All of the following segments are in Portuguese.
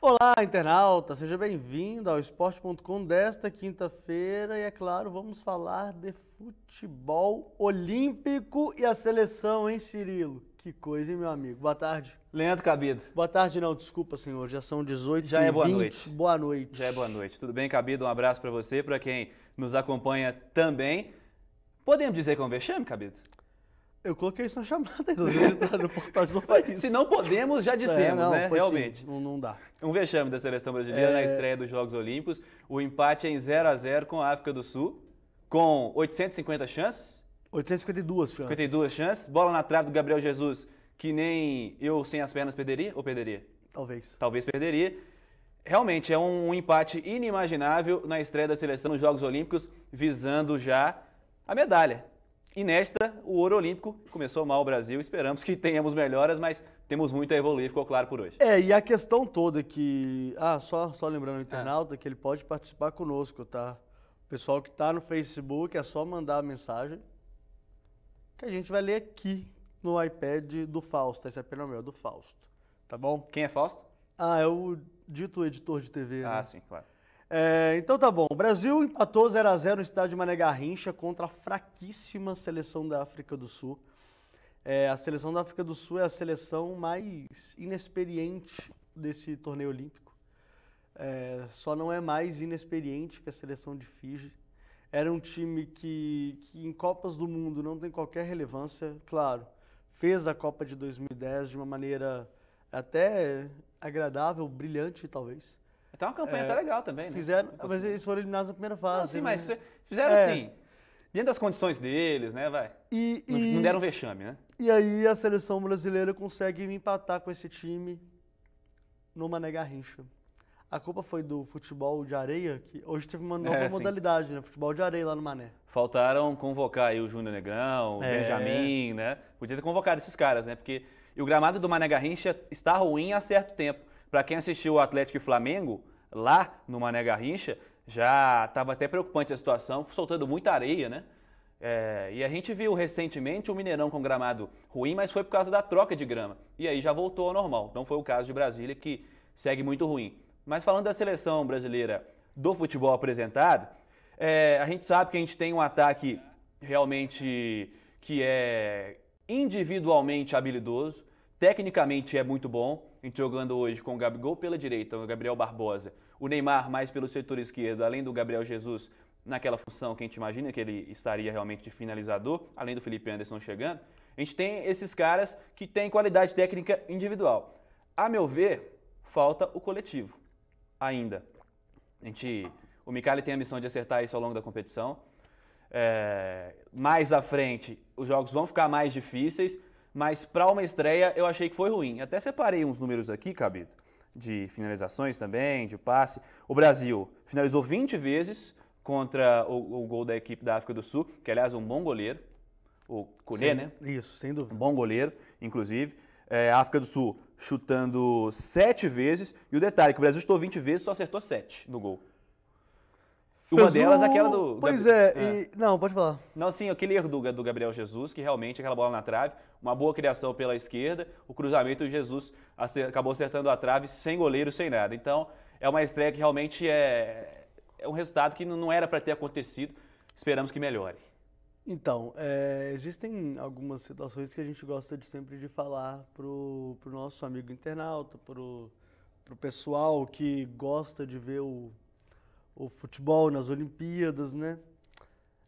Olá, internauta, seja bem-vindo ao Esporte.com desta quinta-feira e, é claro, vamos falar de futebol olímpico e a seleção, hein, Cirilo? Que coisa, hein, meu amigo? Boa tarde. Leandro Cabido. Boa tarde, não, desculpa, senhor, já são 18h20. Já é boa noite. Boa noite. Já é boa noite. Tudo bem, Cabido? Um abraço para você, para quem nos acompanha também. Podemos dizer que é um vexame, Cabido? Eu coloquei isso na chamada aí, do Portal do País. Se não podemos, já dissemos, não, né? Realmente. Sim, não dá. Um vexame da seleção brasileira na estreia dos Jogos Olímpicos. O empate é em 0-0 com a África do Sul, com 850 chances. 852 chances. 52 chances. Bola na trave do Gabriel Jesus, que nem eu sem as pernas perderia, ou perderia? Talvez. Talvez perderia. Realmente é um empate inimaginável na estreia da seleção nos Jogos Olímpicos, visando já a medalha. E nesta, o ouro olímpico começou mal o Brasil. Esperamos que tenhamos melhoras, mas temos muito a evoluir, ficou claro por hoje. E a questão toda que... só lembrando o internauta que ele pode participar conosco, tá? O pessoal que tá no Facebook, é só mandar a mensagem que a gente vai ler aqui no iPad do Fausto. Esse é o meu, do Fausto. Tá bom? Quem é Fausto? É o dito editor de TV, né? Sim, claro. Então tá bom, o Brasil empatou 0-0 no estádio Mané Garrincha contra a fraquíssima seleção da África do Sul. A seleção da África do Sul é a seleção mais inexperiente desse torneio olímpico. Só não é mais inexperiente que a seleção de Fiji. Era um time que em Copas do Mundo não tem qualquer relevância, claro. Fez a Copa de 2010 de uma maneira até agradável, brilhante talvez. Até uma campanha até legal também, né? Fizeram, mas eles foram eliminados na primeira fase. Sim, né? mas fizeram assim, dentro das condições deles, né, vai? Não deram vexame, né? E aí a seleção brasileira consegue empatar com esse time no Mané Garrincha. A culpa foi do futebol de areia, que hoje teve uma nova modalidade, né? Futebol de areia lá no Mané. Faltaram convocar aí o Júnior Negrão, o Benjamin, né? Podia ter convocado esses caras, né? Porque o gramado do Mané Garrincha está ruim há certo tempo. Para quem assistiu o Atlético e Flamengo, lá no Mané Garrincha, já estava até preocupante a situação, soltando muita areia, né? E a gente viu recentemente o Mineirão com gramado ruim, mas foi por causa da troca de grama. E aí já voltou ao normal. Não foi o caso de Brasília, que segue muito ruim. Mas falando da seleção brasileira do futebol apresentado, a gente sabe que a gente tem um ataque realmente que é individualmente habilidoso, tecnicamente é muito bom. A gente jogando hoje com o Gabigol pela direita, o Gabriel Barbosa, o Neymar mais pelo setor esquerdo, além do Gabriel Jesus naquela função que a gente imagina que ele estaria realmente de finalizador, além do Felipe Anderson chegando. A gente tem esses caras que têm qualidade técnica individual. A meu ver, falta o coletivo ainda. O Micali tem a missão de acertar isso ao longo da competição. Mais à frente, os jogos vão ficar mais difíceis, mas para uma estreia eu achei que foi ruim. Até separei uns números aqui, Cabido, de finalizações também, de passe. O Brasil finalizou 20 vezes contra o gol da equipe da África do Sul, que aliás um bom goleiro, o Koné, né? Isso, sem dúvida. Um bom goleiro, inclusive. A África do Sul chutando 7 vezes. E o detalhe, que o Brasil chutou 20 vezes e só acertou 7 no gol. Uma delas, aquela do... Não, pode falar. Não, sim, aquele erro do Gabriel Jesus, que realmente aquela bola na trave, uma boa criação pela esquerda, o cruzamento do Jesus acabou acertando a trave sem goleiro, sem nada. Então, é uma estreia que realmente é um resultado que não era para ter acontecido. Esperamos que melhore. Então, existem algumas situações que a gente gosta sempre de falar pro nosso amigo internauta, pro pessoal que gosta de ver o futebol nas Olimpíadas, né?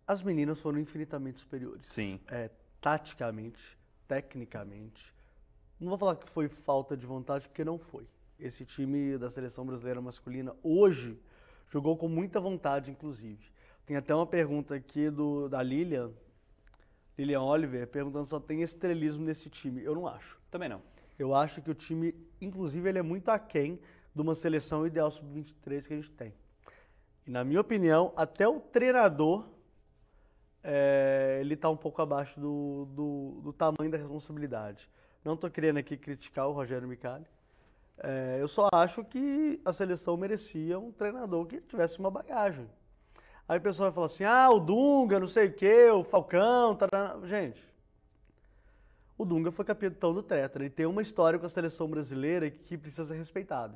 As meninas foram infinitamente superiores. Sim. Taticamente, tecnicamente. Não vou falar que foi falta de vontade, porque não foi. Esse time da seleção brasileira masculina hoje jogou com muita vontade, inclusive. Tem até uma pergunta aqui da Lilian Oliver, perguntando se só tem estrelismo nesse time. Eu não acho. Também não. Eu acho que o time, inclusive, ele é muito aquém de uma seleção ideal sub-23 que a gente tem. E, na minha opinião, até o treinador, ele está um pouco abaixo do tamanho da responsabilidade. Não estou querendo aqui criticar o Rogério Micali. Eu só acho que a seleção merecia um treinador que tivesse uma bagagem. Aí o pessoal vai falar assim, o Dunga, não sei o quê, o Falcão, gente, o Dunga foi capitão do Tetra, ele tem uma história com a seleção brasileira que precisa ser respeitada.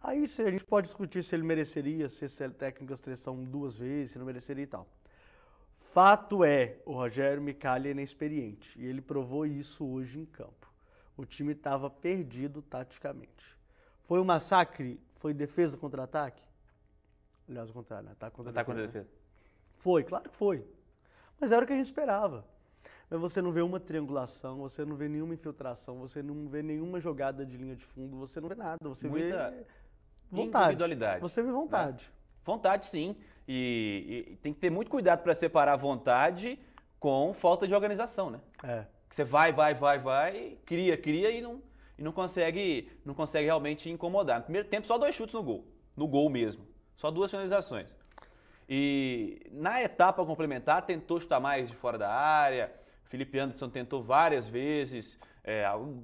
Aí a gente pode discutir se ele mereceria ser técnico da seleção 2 vezes, se não mereceria e tal. Fato é, o Rogério Micali é inexperiente e ele provou isso hoje em campo. O time estava perdido taticamente. Foi um massacre? Foi defesa contra ataque? Aliás, o contrário, né? Ataque contra defesa. Foi, claro que foi. Mas era o que a gente esperava. Mas você não vê uma triangulação, você não vê nenhuma infiltração, você não vê nenhuma jogada de linha de fundo, você não vê nada. Você vê vontade. Individualidade. Você vê vontade. Né? Vontade, sim. E tem que ter muito cuidado para separar vontade com falta de organização, né? Você vai, cria e não consegue realmente incomodar. No primeiro tempo, só 2 chutes no gol. No gol mesmo. Só 2 finalizações. E na etapa complementar, tentou chutar mais de fora da área. Felipe Anderson tentou várias vezes,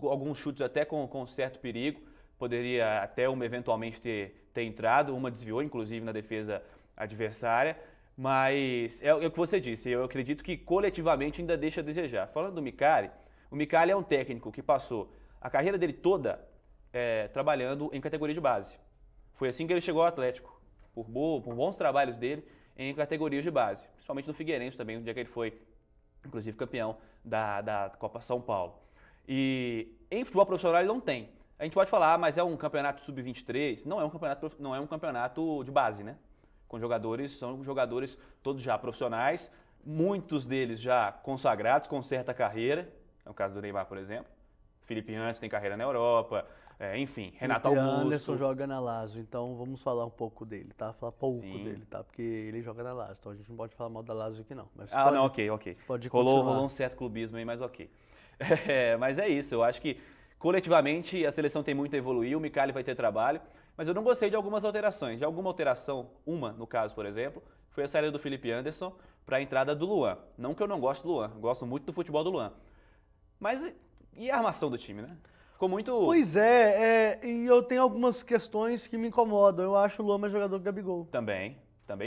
alguns chutes até com certo perigo. Poderia até uma eventualmente ter entrado, uma desviou, inclusive, na defesa adversária. Mas é o que você disse, eu acredito que coletivamente ainda deixa a desejar. Falando do Micali, o Micali é um técnico que passou a carreira dele toda trabalhando em categoria de base. Foi assim que ele chegou ao Atlético, por bons trabalhos dele em categorias de base, principalmente no Figueirense também, onde é que ele foi, inclusive, campeão da Copa São Paulo. E em futebol profissional ele não tem. A gente pode falar, mas é um campeonato sub-23, não é um campeonato de base, né? São jogadores todos já profissionais, muitos deles já consagrados, com certa carreira, é o caso do Neymar, por exemplo. Felipe Anderson tem carreira na Europa, enfim, Renato Augusto. Felipe Anderson joga na Lazio, então vamos falar um pouco dele, tá? Falar pouco dele, tá? Porque ele joga na Lazio, então a gente não pode falar mal da Lazio aqui não. Mas não, ok. Rolou um certo clubismo aí, mas ok. Mas é isso, eu acho que coletivamente a seleção tem muito a evoluir, o Micali vai ter trabalho, mas eu não gostei de algumas alterações. De alguma alteração, uma no caso, por exemplo, foi a saída do Felipe Anderson para a entrada do Luan. Não que eu não goste do Luan, eu gosto muito do futebol do Luan. Mas e a armação do time, né? Ficou muito... Pois e eu tenho algumas questões que me incomodam. Eu acho o Luan mais jogador que o Gabigol. Também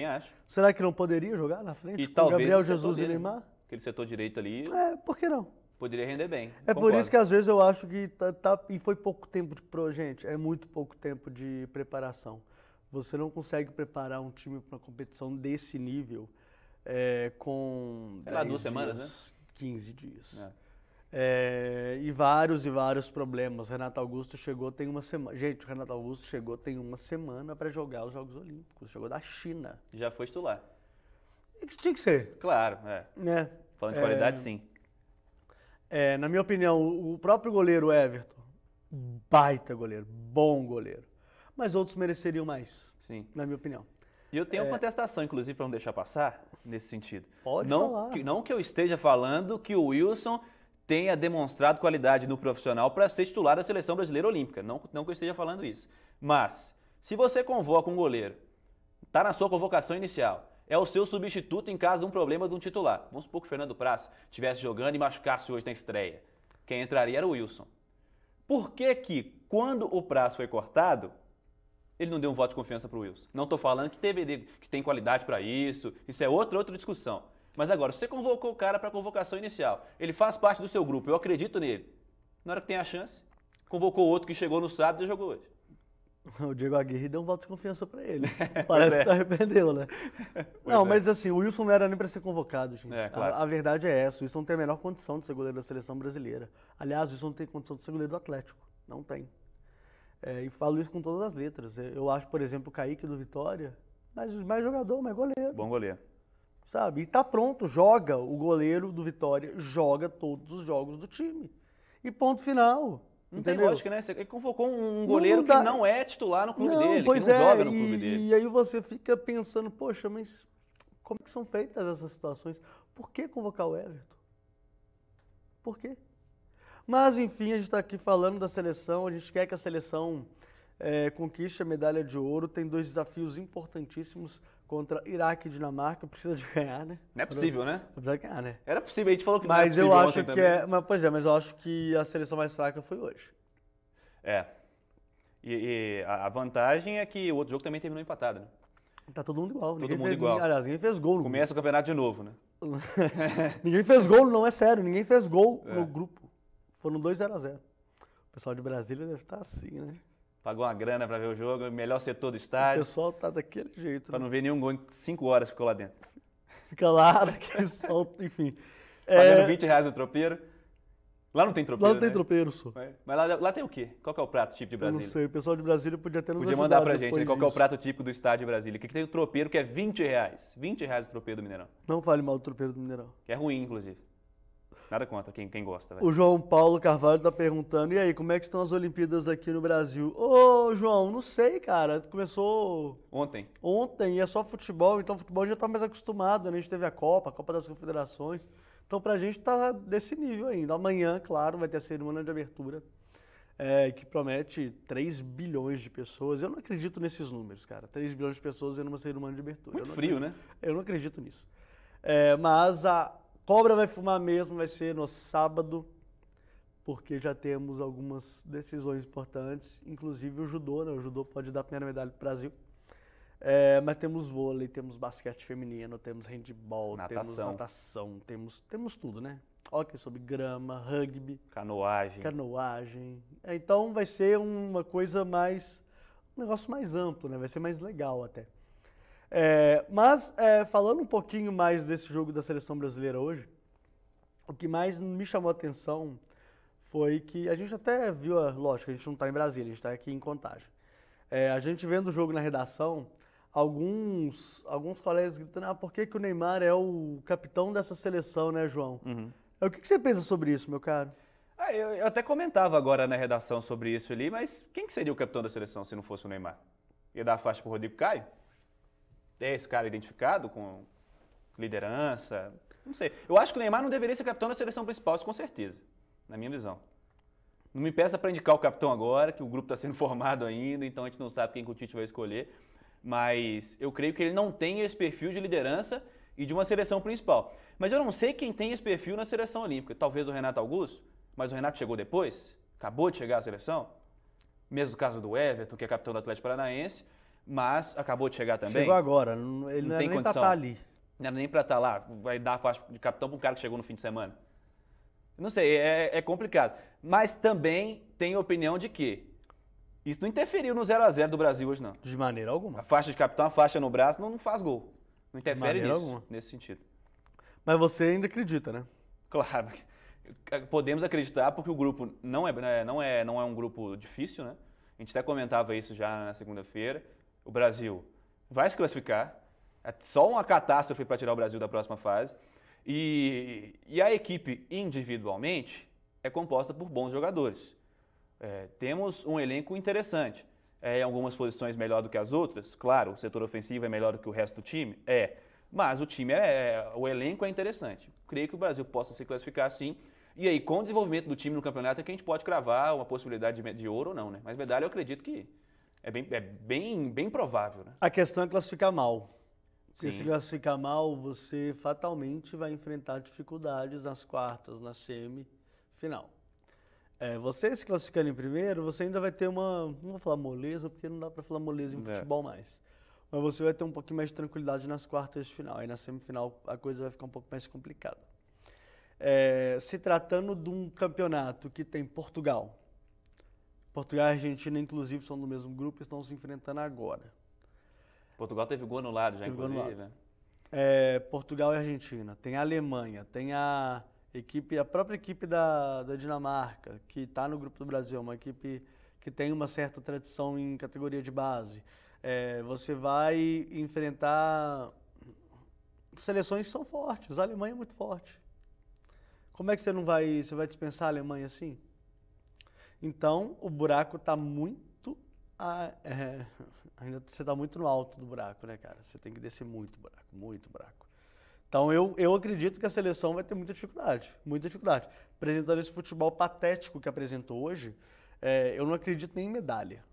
acho. Será que não poderia jogar na frente e com talvez Gabriel Jesus e Neymar? Aquele setor direito ali... por que não? Poderia render bem. Por isso que às vezes eu acho que e foi pouco tempo gente, é muito pouco tempo de preparação. Você não consegue preparar um time para uma competição desse nível com 2 semanas, né? 15 dias. E vários problemas. Renato Augusto chegou tem uma semana. Gente, o Renato Augusto chegou tem uma semana para jogar os Jogos Olímpicos. Chegou da China. Já foi titular. E que tinha que ser. Claro, Falando de qualidade, sim. Na minha opinião, o próprio goleiro Everton, baita goleiro, bom goleiro. Mas outros mereceriam mais, sim, na minha opinião. E eu tenho uma contestação, inclusive, para não deixar passar, nesse sentido. Pode falar. Não que eu esteja falando que o Wilson tenha demonstrado qualidade no profissional para ser titular da Seleção Brasileira Olímpica. Não que eu esteja falando isso. Mas, se você convoca um goleiro, está na sua convocação inicial, é o seu substituto em caso de um problema de um titular. Vamos supor que o Fernando Praz estivesse jogando e machucasse hoje na estreia. Quem entraria era o Wilson. Por que quando o Praz foi cortado, ele não deu um voto de confiança para o Wilson? Não estou falando que tem qualidade para isso, isso é outra discussão. Mas agora, você convocou o cara para a convocação inicial, ele faz parte do seu grupo, eu acredito nele. Na hora que tem a chance, convocou outro que chegou no sábado e jogou hoje. O Diego Aguirre deu um voto de confiança pra ele. Parece que se arrependeu, né? Não, mas assim, o Wilson não era nem pra ser convocado, gente. Claro. A verdade é essa, o Wilson tem a menor condição de ser goleiro da seleção brasileira. Aliás, o Wilson não tem condição de ser goleiro do Atlético. Não tem. E falo isso com todas as letras. Eu acho, por exemplo, o Kaique do Vitória, mais jogador, mais goleiro. Bom goleiro. Sabe? E tá pronto, joga. O goleiro do Vitória joga todos os jogos do time. E ponto final. Não entendeu? Tem lógica, né? Ele convocou um goleiro que não é titular no clube dele, que não joga no clube dele. E aí você fica pensando, poxa, mas como que são feitas essas situações? Por que convocar o Everton? Por quê? Mas, enfim, a gente está aqui falando da seleção, a gente quer que a seleção conquiste a medalha de ouro, tem 2 desafios importantíssimos contra Iraque e Dinamarca, precisa de ganhar, né? Não é possível, né? Precisa de ganhar, né? Era possível, a gente falou que não era Mas possível eu acho ontem que mas eu acho que a seleção mais fraca foi hoje. E a vantagem é que o outro jogo também terminou empatado, né? Tá todo mundo igual. Todo mundo igual. Aliás, ninguém fez gol no grupo. Começa o campeonato de novo, né? Ninguém fez gol, não é sério, ninguém fez gol no grupo. Foram 2-0-0. O pessoal de Brasília deve estar assim, né? Pagou uma grana para ver o jogo, melhor setor do O estádio, pessoal tá daquele jeito, para né? não ver nenhum gol em 5 horas ficou lá dentro. Fica lá, naquele sol, enfim. Pagando R$20 no tropeiro. Lá não tem tropeiro, Lá não tem né? tropeiro, só. Mas lá tem o quê? Qual que é o prato típico de Eu não Brasília? sei, o pessoal de Brasília podia ter nos Podia mandar pra ajudado gente, né? depois Qual que é o disso. prato típico do estádio de Brasília? Que tem o tropeiro que é R$20. R$20 o tropeiro do Mineirão. Não fale mal do tropeiro do Mineirão. Que é ruim, inclusive. Nada contra quem gosta, velho. O João Paulo Carvalho tá perguntando, e aí, como é que estão as Olimpíadas aqui no Brasil? Ô, João, não sei, cara. Começou Ontem. ontem e é só futebol, então o futebol já tá mais acostumado, né? A gente teve a Copa das Confederações. Então pra gente tá desse nível ainda. Amanhã, claro, vai ter a cerimônia de abertura, que promete 3 bilhões de pessoas. Eu não acredito nesses números, cara. 3 bilhões de pessoas em uma cerimônia de abertura. Muito Eu não frio, acredito. né? Eu não acredito nisso. Mas a cobra vai fumar mesmo, vai ser no sábado, porque já temos algumas decisões importantes, inclusive o judô, né? O judô pode dar a primeira medalha para o Brasil. Mas temos vôlei, temos basquete feminino, temos handball, temos Natação. natação, temos tudo, né? Hóquei sobre grama, rugby, Canoagem. canoagem. Então vai ser uma coisa mais, um negócio mais amplo, né? Vai ser mais legal até. Mas falando um pouquinho mais desse jogo da seleção brasileira hoje, o que mais me chamou a atenção foi que a gente até viu, lógico, a gente não está em Brasília, a gente está aqui em Contagem. A gente vendo o jogo na redação, alguns colegas gritando, por que o Neymar é o capitão dessa seleção, né, João? Uhum. O que você pensa sobre isso, meu caro? Eu até comentava agora na redação sobre isso ali, mas quem que seria o capitão da seleção se não fosse o Neymar? Ia dar a faixa pro Rodrigo Caio? É esse cara identificado com liderança? Não sei. Eu acho que o Neymar não deveria ser capitão da seleção principal, isso com certeza, na minha visão. Não me peça para indicar o capitão agora, que o grupo está sendo formado ainda, então a gente não sabe quem que o Tite vai escolher. Mas eu creio que ele não tem esse perfil de liderança e de uma seleção principal. Mas eu não sei quem tem esse perfil na seleção olímpica. Talvez o Renato Augusto, mas o Renato chegou depois, acabou de chegar à seleção. Mesmo o caso do Everton, que é capitão do Atlético Paranaense, mas acabou de chegar também. Chegou agora, ele não Não era tem nem pra condição. estar ali. Não era nem para estar lá, vai dar a faixa de capitão para um cara que chegou no fim de semana. Não sei, é complicado. Mas também tenho a opinião de que isso não interferiu no 0x0 do Brasil hoje, não. De maneira alguma. A faixa de capitão, a faixa no braço, não faz gol. Não interfere maneira nisso, alguma. nesse sentido. Mas você ainda acredita, né? Claro, podemos acreditar porque o grupo não é um grupo difícil, né? A gente até comentava isso já na segunda-feira. O Brasil vai se classificar. É só uma catástrofe para tirar o Brasil da próxima fase. E a equipe individualmente é composta por bons jogadores. Temos um elenco interessante. Em algumas posições melhor do que as outras. Claro, o setor ofensivo é melhor do que o resto do time. Mas o time o elenco é interessante. Creio que o Brasil possa se classificar sim. E aí, com o desenvolvimento do time no campeonato, é que a gente pode cravar uma possibilidade de ouro ou não, né? Mas medalha eu acredito que é bem provável, né? A questão é classificar mal. Porque Sim. se classificar mal, você fatalmente vai enfrentar dificuldades nas quartas, na semifinal. Você se classificando em primeiro, você ainda vai ter não vou falar moleza, porque não dá para falar moleza em futebol mais. Mas você vai ter um pouquinho mais de tranquilidade nas quartas de final. Aí na semifinal a coisa vai ficar um pouco mais complicada. Se tratando de um campeonato que tem Portugal e Argentina, inclusive, são do mesmo grupo e estão se enfrentando agora. Portugal teve gol anulado já, Teve gol inclusive. anulado. Né? Portugal e Argentina. Tem a Alemanha, tem a própria equipe da Dinamarca, que está no grupo do Brasil, uma equipe que tem uma certa tradição em categoria de base. Você vai enfrentar seleções que são fortes. A Alemanha é muito forte. Como é que você vai dispensar a Alemanha assim? Então, o buraco está muito... ainda você está muito no alto do buraco, né, cara? Você tem que descer muito buraco, muito buraco. Então, eu acredito que a seleção vai ter muita dificuldade, muita dificuldade. Apresentando esse futebol patético que apresentou hoje, eu não acredito nem em medalha.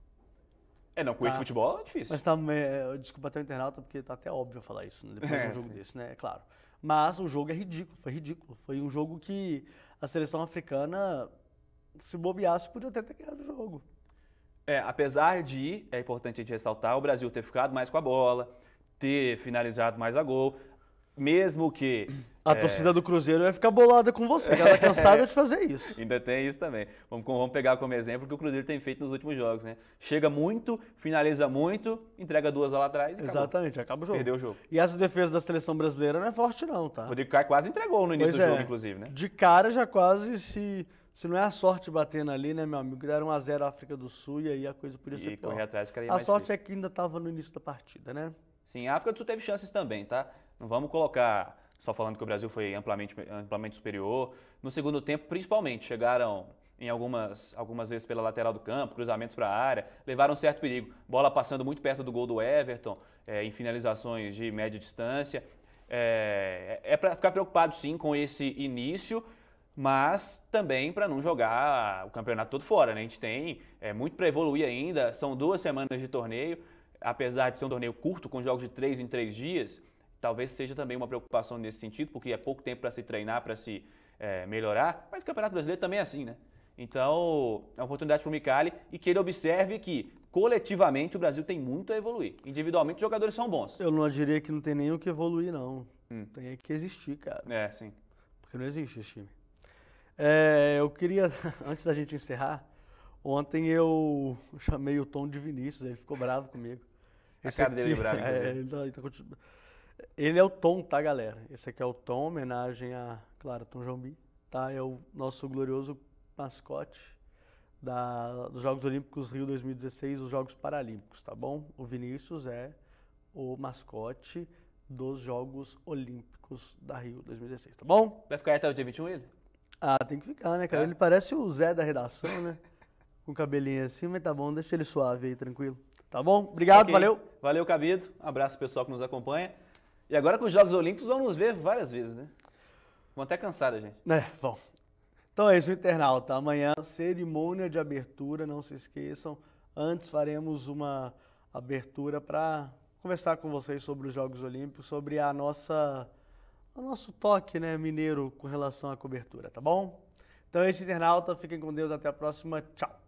Não, com esse futebol é difícil. Mas desculpa até o internauta, porque tá até óbvio falar isso, né, depois de um jogo desse, né? É claro. Mas o jogo é ridículo, foi ridículo. Foi um jogo que a seleção africana, se bobeasse, podia até ter ganhado o jogo. Apesar de, é importante a gente ressaltar, o Brasil ter ficado mais com a bola, ter finalizado mais a gol, mesmo que A torcida do Cruzeiro vai ficar bolada com você, ela tá cansada de fazer isso. Ainda tem isso também. Vamos pegar como exemplo o que o Cruzeiro tem feito nos últimos jogos, né? Chega muito, finaliza muito, entrega 2 lá atrás e Exatamente, acaba o jogo. Perdeu o jogo. E essa defesa da seleção brasileira não é forte não, tá? O Rodrigo Caio quase entregou no início do jogo, inclusive, né? De cara já quase, se não é a sorte batendo ali, né, meu amigo? Deram 1-0 à África do Sul e aí a coisa podia ser pior. Correr atrás, ficaria a mais sorte difícil. é que ainda tava no início da partida, né? Sim, a África do Sul teve chances também, tá? Não vamos colocar só falando que o Brasil foi amplamente superior. No segundo tempo, principalmente, chegaram em algumas vezes pela lateral do campo, cruzamentos para a área, levaram um certo perigo. Bola passando muito perto do gol do Everton, em finalizações de média distância. É para ficar preocupado, sim, com esse início, mas também para não jogar o campeonato todo fora, né? A gente tem muito para evoluir ainda, são 2 semanas de torneio, apesar de ser um torneio curto, com jogos de 3 em 3 dias, talvez seja também uma preocupação nesse sentido, porque é pouco tempo para se treinar, para se melhorar, mas o Campeonato Brasileiro também é assim, né? Então, é uma oportunidade para o Micali e que ele observe que, coletivamente, o Brasil tem muito a evoluir. Individualmente, os jogadores são bons. Eu não diria que não tem nem o que evoluir, não. Tem que existir, cara. Sim. Porque não existe esse time. Eu queria, antes da gente encerrar, ontem eu chamei o Tom de Vinícius, ele ficou bravo comigo. A cara dele é bravo, ele é o Tom, tá, galera? Esse aqui é o Tom, homenagem a, claro, Tom Jobim, tá? É o nosso glorioso mascote dos Jogos Olímpicos Rio 2016, os Jogos Paralímpicos, tá bom? O Vinícius é o mascote dos Jogos Olímpicos da Rio 2016, tá bom? Vai ficar aí até o dia 21 ele? Ah, tem que ficar, né, cara? Ele parece o Zé da redação, né? Com o cabelinho assim, mas tá bom, deixa ele suave aí, tranquilo. Tá bom? Obrigado, Okay. Valeu. Valeu, Cabido. Um abraço pessoal que nos acompanha. E agora com os Jogos Olímpicos vamos nos ver várias vezes, né? Vamos até cansada, gente. Bom. Então é isso, internauta. Amanhã, cerimônia de abertura, não se esqueçam. Antes faremos uma abertura para conversar com vocês sobre os Jogos Olímpicos, sobre o nosso toque, né, mineiro com relação à cobertura, tá bom? Então é isso, internauta. Fiquem com Deus. Até a próxima. Tchau.